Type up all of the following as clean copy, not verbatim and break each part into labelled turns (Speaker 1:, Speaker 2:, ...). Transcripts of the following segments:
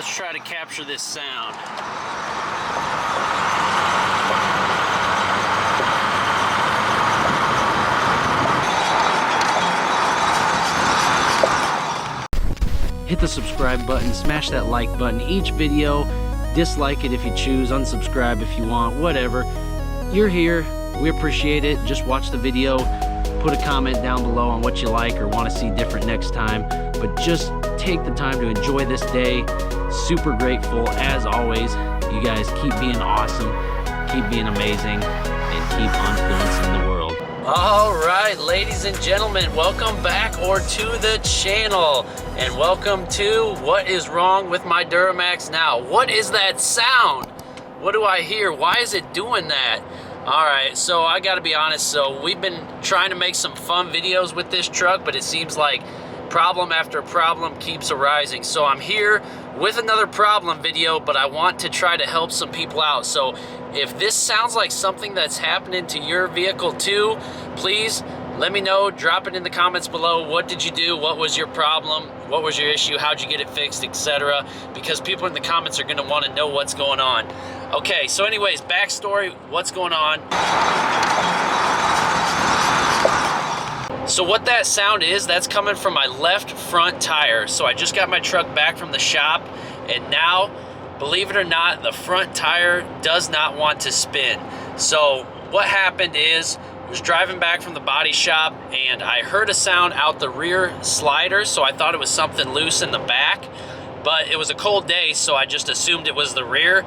Speaker 1: Let's try to capture this sound. Hit the subscribe button, smash that like button each video, dislike it if you choose, unsubscribe if you want, whatever. You're here, we appreciate it. Just watch the video, put a comment down below on what you like or want to see different next time, but just take the time to enjoy this day. Super grateful as always. You guys keep being awesome, keep being amazing, and keep influencing the world. All right, ladies and gentlemen, welcome back to the channel, and welcome to What Is Wrong With My Duramax Now. What is that sound? What do I hear? Why is it doing that? All right, so I gotta be honest, so we've been trying to make some fun videos with this truck, but it seems like problem after problem keeps arising. So I'm here with another problem video, but I want to try to help some people out. So if this sounds like something that's happening to your vehicle too, please let me know. Drop it in the comments below. What did you do? What was your problem? What was your issue? How'd you get it fixed, etc.? Because people in the comments are going to want to know what's going on. Okay, so anyways, backstory, what's going on? So what that sound is, that's coming from my left front tire. So I just got my truck back from the shop, and now, believe it or not, the front tire does not want to spin. So what happened is, I was driving back from the body shop and I heard a sound out the rear slider, so I thought it was something loose in the back, but it was a cold day, so I just assumed it was the rear.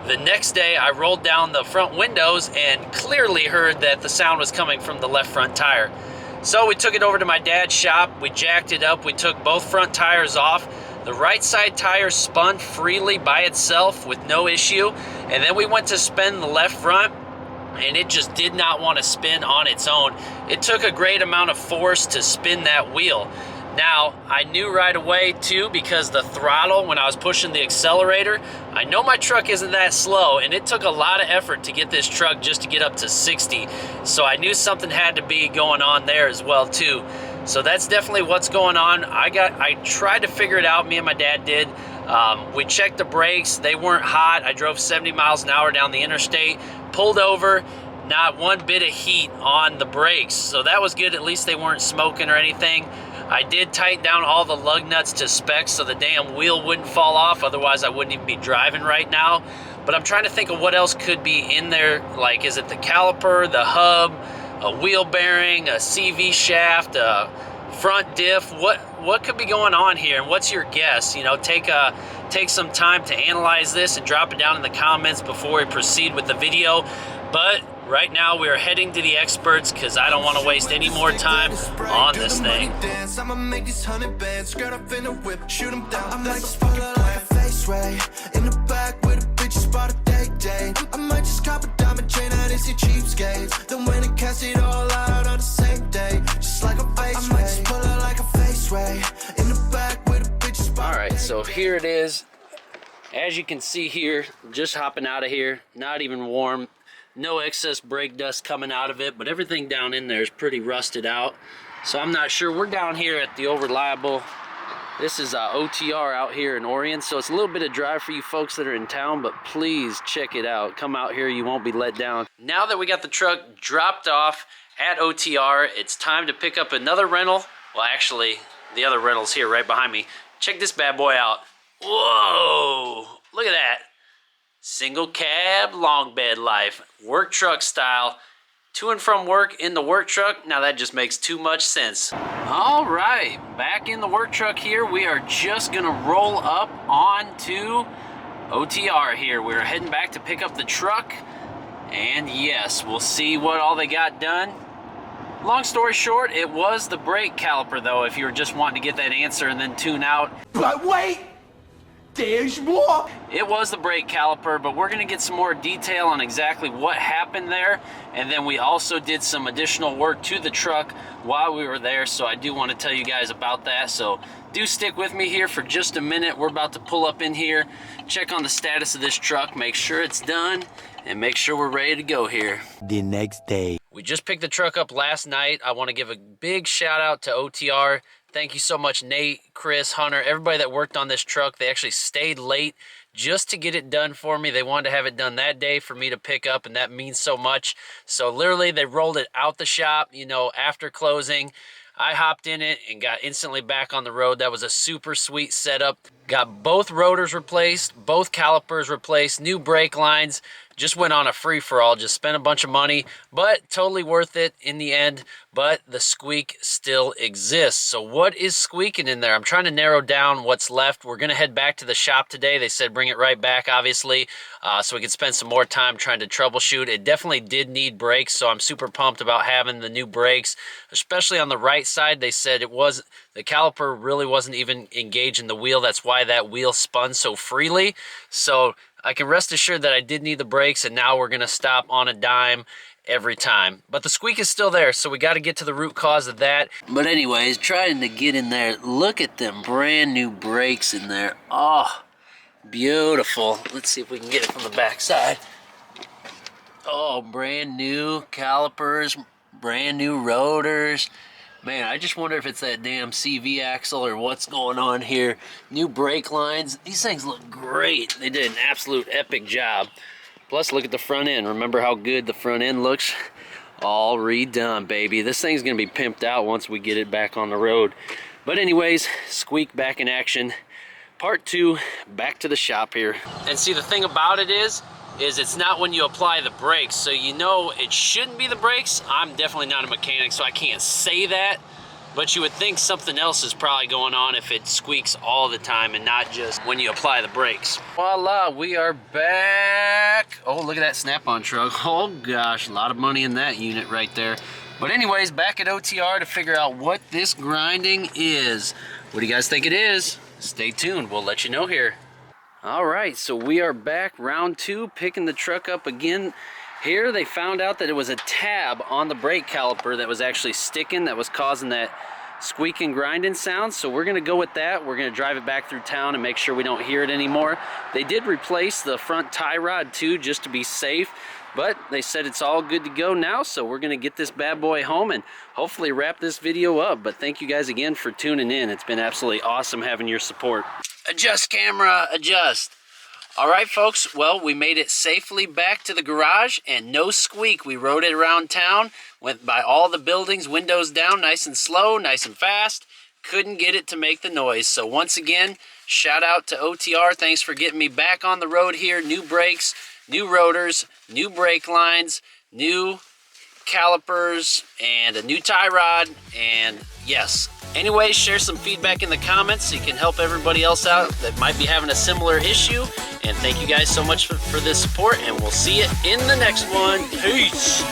Speaker 1: The next day I rolled down the front windows and clearly heard that the sound was coming from the left front tire. So we took it over to my dad's shop, we jacked it up, we took both front tires off. The right side tire spun freely by itself with no issue, and then we went to spin the left front, and it just did not want to spin on its own. It took a great amount of force to spin that wheel. Now, I knew right away too, because the throttle, when I was pushing the accelerator, I know my truck isn't that slow, and it took a lot of effort to get this truck just to get up to 60. So I knew something had to be going on there as well too. So that's definitely what's going on. I tried to figure it out, me and my dad did. We checked the brakes, they weren't hot. I drove 70 miles an hour down the interstate, pulled over, not one bit of heat on the brakes. So that was good, at least they weren't smoking or anything. I did tighten down all the lug nuts to specs so the damn wheel wouldn't fall off, otherwise I wouldn't even be driving right now. But I'm trying to think of what else could be in there. Like, is it the caliper, the hub, a wheel bearing, a CV shaft, a front diff? What could be going on here, and what's your guess? You know, take some time to analyze this and drop it down in the comments before we proceed with the video. But right now we are heading to the experts because I don't want to waste any more time on this thing.
Speaker 2: I'ma make these 100 bands, skirt up in the whip, shoot them down. I'm like a spoiler, like a face ray in the back with a bitch spot a day. I might just cop a diamond chain out and see cheapskates. Then when it cash it all out on the same day, just like a face ray. I might just pull out like a face ray in the back with a bitch spot.
Speaker 1: All right, so here it is. As you can see here, just hopping out of here, not even warm. No excess brake dust coming out of it, but everything down in there is pretty rusted out. So I'm not sure. We're down here at the Old Reliable. This is OTR out here in Orion, so it's a little bit of drive for you folks that are in town, but please check it out. Come out here, you won't be let down. Now that we got the truck dropped off at OTR, it's time to pick up another rental. Well, actually, the other rental's here right behind me. Check this bad boy out. Whoa, look at that. Single cab, long bed life, work truck style, to and from work in the work truck. Now that just makes too much sense. All right, back in the work truck here. We are just gonna roll up onto OTR here. We're heading back to pick up the truck, and yes, we'll see what all they got done. Long story short, it was the brake caliper though, if you were just wanting to get that answer and then tune out.
Speaker 2: But wait! There's more!
Speaker 1: It was the brake caliper, but we're going to get some more detail on exactly what happened there. And then we also did some additional work to the truck while we were there, so I do want to tell you guys about that. So do stick with me here for just a minute. We're about to pull up in here, check on the status of this truck, make sure it's done, and make sure we're ready to go here.
Speaker 2: The next day.
Speaker 1: We just picked the truck up last night. I want to give a big shout out to OTR. Thank you so much, Nate, Chris, Hunter, everybody that worked on this truck. They actually stayed late just to get it done for me. They wanted to have it done that day for me to pick up, and that means so much. So literally, they rolled it out the shop, you know, after closing. I hopped in it and got instantly back on the road. That was a super sweet setup. Got both rotors replaced, both calipers replaced, new brake lines. Just went on a free-for-all, just spent a bunch of money, but totally worth it in the end. But the squeak still exists. So what is squeaking in there? I'm trying to narrow down what's left. We're going to head back to the shop today. They said bring it right back, obviously, so we could spend some more time trying to troubleshoot. It definitely did need brakes, so I'm super pumped about having the new brakes, especially on the right side. They said the caliper really wasn't even engaged in the wheel. That's why that wheel spun so freely. So I can rest assured that I did need the brakes, and now we're going to stop on a dime every time. But the squeak is still there, so we got to get to the root cause of that. But anyways, trying to get in there. Look at them brand new brakes in there. Oh, beautiful. Let's see if we can get it from the back side. Oh, brand new calipers, brand new rotors. Man, I just wonder if it's that damn CV axle or what's going on here. New brake lines. These things look great. They did an absolute epic job. Plus, look at the front end. Remember how good the front end looks? All redone, baby. This thing's going to be pimped out once we get it back on the road. But anyways, squeak back in action. Part 2, back to the shop here. And see, the thing about it is it's not when you apply the brakes, so you know it shouldn't be the brakes. I'm definitely not a mechanic, so I can't say that, but you would think something else is probably going on if it squeaks all the time and not just when you apply the brakes. Voila, we are back. Oh, look at that snap-on truck. Oh gosh, a lot of money in that unit right there. But anyways, back at OTR to figure out what this grinding is. What do you guys think it is? Stay tuned, we'll let you know here. All right, so we are back, round 2, picking the truck up again. Here they found out that it was a tab on the brake caliper that was actually sticking, that was causing that squeaking, grinding sound. So we're gonna go with that. We're gonna drive it back through town and make sure we don't hear it anymore. They did replace the front tie rod too, just to be safe. But they said it's all good to go now, so we're gonna get this bad boy home and hopefully wrap this video up. But thank you guys again for tuning in. It's been absolutely awesome having your support. Adjust camera, adjust. All right, folks, well, we made it safely back to the garage and no squeak. We rode it around town, went by all the buildings, windows down, nice and slow, nice and fast. Couldn't get it to make the noise. So once again, shout out to OTR. Thanks for getting me back on the road here. New brakes, new rotors, new brake lines, new calipers, and a new tie rod, and yes. Anyways, share some feedback in the comments so you can help everybody else out that might be having a similar issue. And thank you guys so much for this support, and we'll see you in the next one. Peace.